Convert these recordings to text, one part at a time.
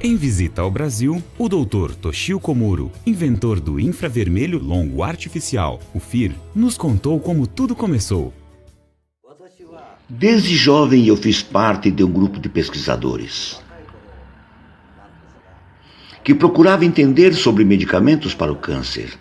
Em visita ao Brasil, o Dr. Toshio Komuro, inventor do infravermelho longo artificial, o FIR, nos contou como tudo começou. Desde jovem eu fiz parte de um grupo de pesquisadores que procurava entender sobre medicamentos para o câncer.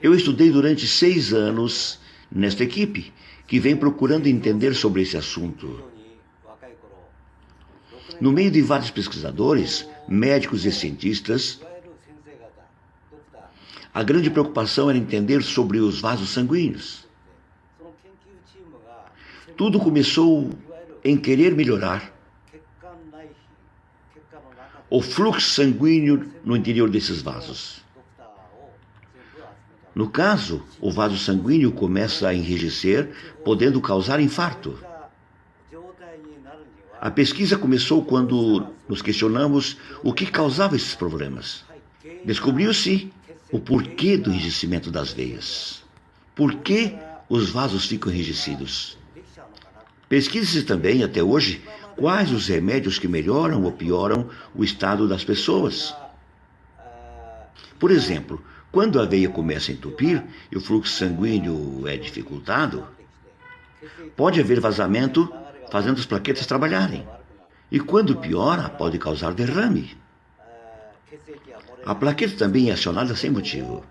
Eu estudei durante 6 anos nesta equipe, que vem procurando entender sobre esse assunto. No meio de vários pesquisadores, médicos e cientistas, a grande preocupação era entender sobre os vasos sanguíneos. Tudo começou em querer melhorar o fluxo sanguíneo no interior desses vasos. No caso, o vaso sanguíneo começa a enrijecer, podendo causar infarto. A pesquisa começou quando nos questionamos o que causava esses problemas. Descobriu-se o porquê do enrijecimento das veias. Por que os vasos ficam enrijecidos? Pesquisa-se também, até hoje, quais os remédios que melhoram ou pioram o estado das pessoas. Por exemplo, quando a veia começa a entupir e o fluxo sanguíneo é dificultado, pode haver vazamento, fazendo as plaquetas trabalharem. E quando piora, pode causar derrame. A plaqueta também é acionada sem motivo.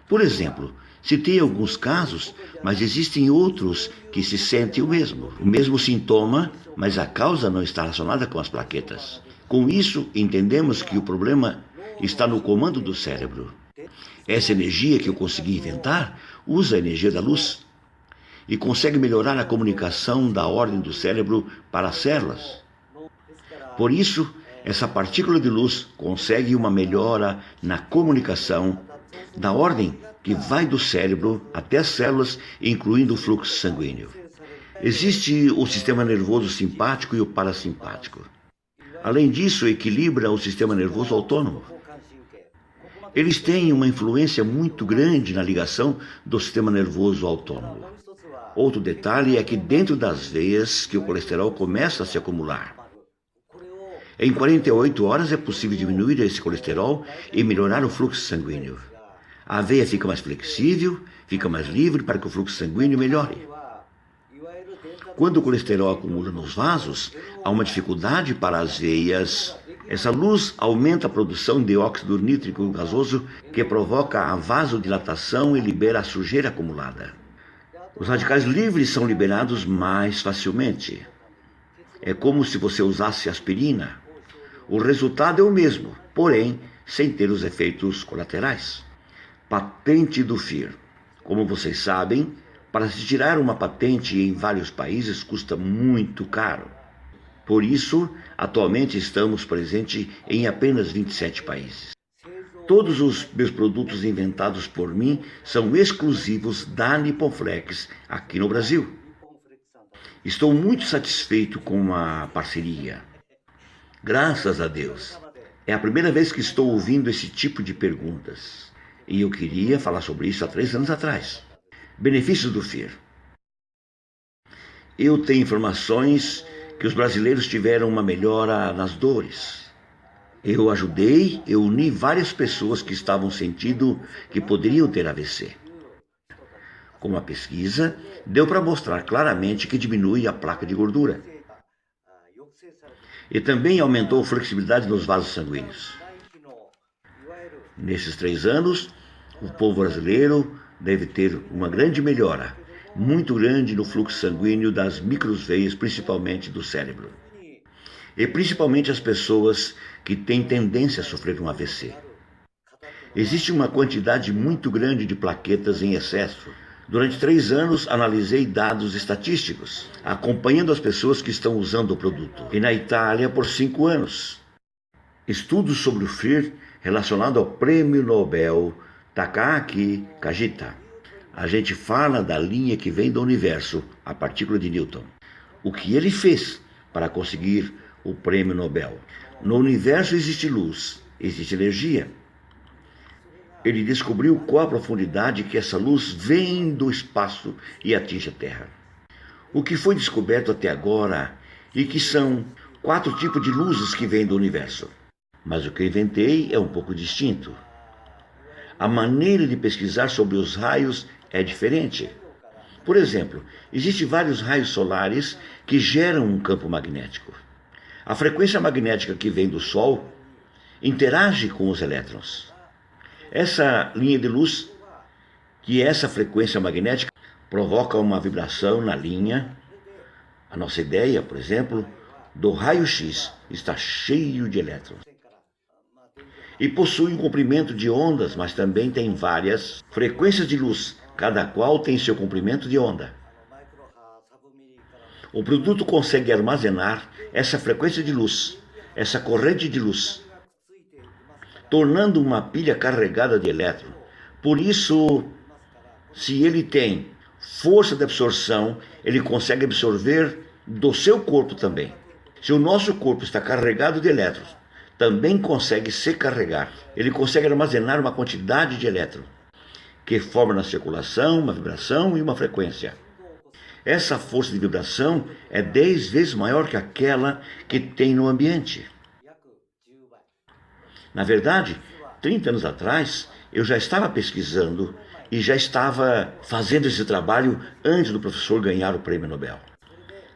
Por exemplo, citei alguns casos, mas existem outros que se sentem o mesmo sintoma, mas a causa não está relacionada com as plaquetas. Com isso, entendemos que o problema está no comando do cérebro. Essa energia que eu consegui inventar usa a energia da luz e consegue melhorar a comunicação da ordem do cérebro para as células. Por isso, essa partícula de luz consegue uma melhora na comunicação da ordem que vai do cérebro até as células, incluindo o fluxo sanguíneo. Existe o sistema nervoso simpático e o parasimpático. Além disso, equilibra o sistema nervoso autônomo. Eles têm uma influência muito grande na ligação do sistema nervoso autônomo. Outro detalhe é que dentro das veias que o colesterol começa a se acumular. Em 48 horas é possível diminuir esse colesterol e melhorar o fluxo sanguíneo. A veia fica mais flexível, fica mais livre para que o fluxo sanguíneo melhore. Quando o colesterol acumula nos vasos, há uma dificuldade para as veias. Essa luz aumenta a produção de óxido nítrico gasoso, que provoca a vasodilatação e libera a sujeira acumulada. Os radicais livres são liberados mais facilmente. É como se você usasse aspirina. O resultado é o mesmo, porém, sem ter os efeitos colaterais. Patente do FIR. Como vocês sabem, para se tirar uma patente em vários países custa muito caro. Por isso, atualmente estamos presentes em apenas 27 países. Todos os meus produtos inventados por mim são exclusivos da Nippon Flex aqui no Brasil. Estou muito satisfeito com a parceria. Graças a Deus. É a primeira vez que estou ouvindo esse tipo de perguntas. E eu queria falar sobre isso há 3 anos atrás. Benefícios do FIR. Eu tenho informações que os brasileiros tiveram uma melhora nas dores. Eu uni várias pessoas que estavam sentindo que poderiam ter AVC. Com a pesquisa, deu para mostrar claramente que diminui a placa de gordura. E também aumentou a flexibilidade nos vasos sanguíneos. Nesses 3 anos, o povo brasileiro deve ter uma grande melhora, muito grande no fluxo sanguíneo das microveias, principalmente do cérebro. E principalmente as pessoas que têm tendência a sofrer um AVC. Existe uma quantidade muito grande de plaquetas em excesso. Durante 3 anos, analisei dados estatísticos, acompanhando as pessoas que estão usando o produto. E na Itália, por 5 anos. Estudos sobre o FIR relacionado ao Prêmio Nobel Takaaki Kajita. A gente fala da linha que vem do universo, a partícula de Newton. O que ele fez para conseguir o Prêmio Nobel? No universo existe luz, existe energia. Ele descobriu qual a profundidade que essa luz vem do espaço e atinge a Terra. O que foi descoberto até agora e que são 4 tipos de luzes que vêm do universo. Mas o que eu inventei é um pouco distinto. A maneira de pesquisar sobre os raios é diferente. Por exemplo, existem vários raios solares que geram um campo magnético. A frequência magnética que vem do Sol interage com os elétrons. Essa linha de luz, que é essa frequência magnética, provoca uma vibração na linha. A nossa ideia, por exemplo, do raio-x está cheio de elétrons. E possui um comprimento de ondas, mas também tem várias frequências de luz, cada qual tem seu comprimento de onda. O produto consegue armazenar essa frequência de luz, essa corrente de luz, tornando uma pilha carregada de elétrons. Por isso, se ele tem força de absorção, ele consegue absorver do seu corpo também. Se o nosso corpo está carregado de elétrons, também consegue se carregar. Ele consegue armazenar uma quantidade de elétrons, que forma na circulação uma vibração e uma frequência. Essa força de vibração é 10 vezes maior que aquela que tem no ambiente. Na verdade, 30 anos atrás, eu já estava pesquisando e já estava fazendo esse trabalho antes do professor ganhar o prêmio Nobel.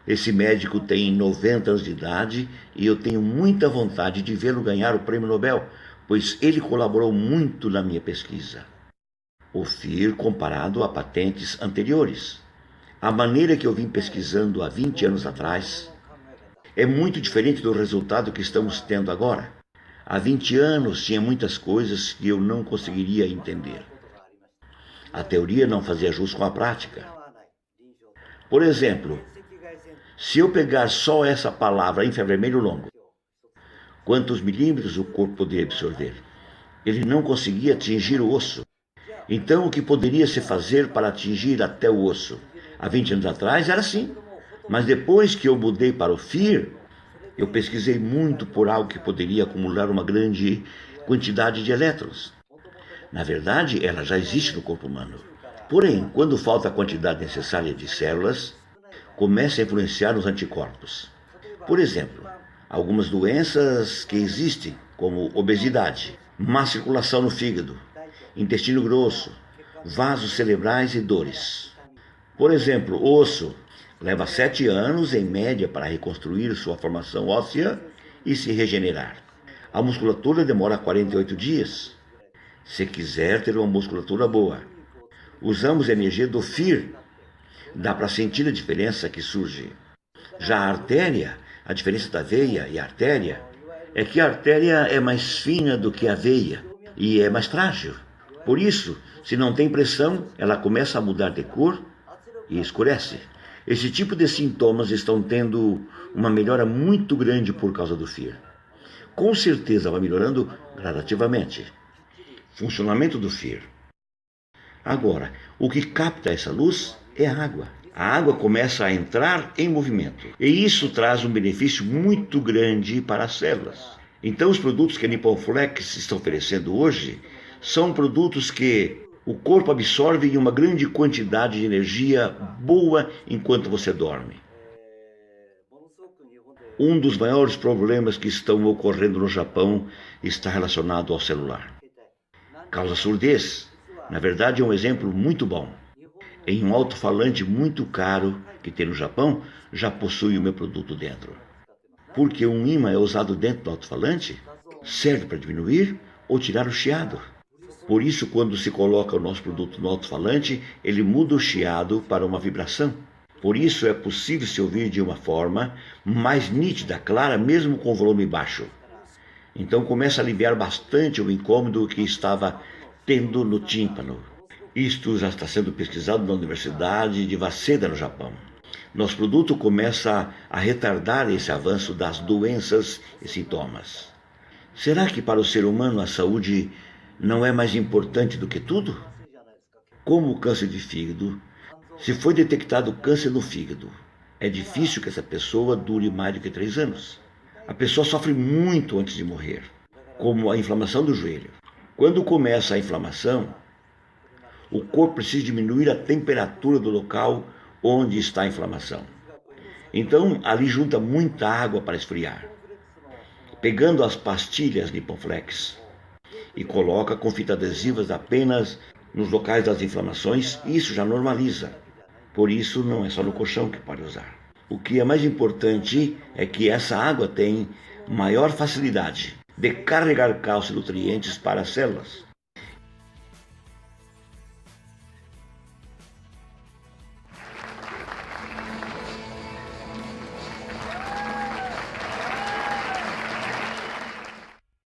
Esse médico tem 90 anos de idade e eu tenho muita vontade de vê-lo ganhar o prêmio Nobel, pois ele colaborou muito na minha pesquisa. O FIR comparado a patentes anteriores. A maneira que eu vim pesquisando há 20 anos atrás é muito diferente do resultado que estamos tendo agora. Há 20 anos tinha muitas coisas que eu não conseguiria entender. A teoria não fazia jus com a prática. Por exemplo, se eu pegar só essa palavra infravermelho longo, quantos milímetros o corpo poderia absorver? Ele não conseguia atingir o osso. Então, o que poderia se fazer para atingir até o osso? Há 20 anos atrás era assim. Mas depois que eu mudei para o FIR, eu pesquisei muito por algo que poderia acumular uma grande quantidade de elétrons. Na verdade, ela já existe no corpo humano. Porém, quando falta a quantidade necessária de células, começa a influenciar nos anticorpos. Por exemplo, algumas doenças que existem, como obesidade, má circulação no fígado, intestino grosso, vasos cerebrais e dores. Por exemplo, o osso leva 7 anos, em média, para reconstruir sua formação óssea e se regenerar. A musculatura demora 48 dias. Se quiser ter uma musculatura boa, usamos a energia do FIR. Dá para sentir a diferença que surge. Já a artéria, a diferença da veia e a artéria, é que a artéria é mais fina do que a veia e é mais frágil. Por isso, se não tem pressão, ela começa a mudar de cor e escurece. Esse tipo de sintomas estão tendo uma melhora muito grande por causa do FIR. Com certeza vai melhorando gradativamente. Funcionamento do FIR. Agora, o que capta essa luz é a água. A água começa a entrar em movimento. E isso traz um benefício muito grande para as células. Então, os produtos que a Nippon Flex está oferecendo hoje são produtos que o corpo absorve em uma grande quantidade de energia boa enquanto você dorme. Um dos maiores problemas que estão ocorrendo no Japão está relacionado ao celular. Causa surdez. Na verdade, é um exemplo muito bom. Em um alto-falante muito caro que tem no Japão, já possui o meu produto dentro. Porque um ímã é usado dentro do alto-falante, serve para diminuir ou tirar o chiado. Por isso, quando se coloca o nosso produto no alto-falante, ele muda o chiado para uma vibração. Por isso, é possível se ouvir de uma forma mais nítida, clara, mesmo com volume baixo. Então, começa a aliviar bastante o incômodo que estava tendo no tímpano. Isto já está sendo pesquisado na Universidade de Waseda, no Japão. Nosso produto começa a retardar esse avanço das doenças e sintomas. Será que para o ser humano a saúde não é mais importante do que tudo? Como o câncer de fígado, se foi detectado câncer no fígado, é difícil que essa pessoa dure mais do que 3 anos. A pessoa sofre muito antes de morrer, como a inflamação do joelho. Quando começa a inflamação, o corpo precisa diminuir a temperatura do local onde está a inflamação. Então ali junta muita água para esfriar, pegando as pastilhas Liponflex e coloca com fita adesivas apenas nos locais das inflamações, isso já normaliza. Por isso não é só no colchão que pode usar. O que é mais importante é que essa água tem maior facilidade de carregar cálcio e nutrientes para as células.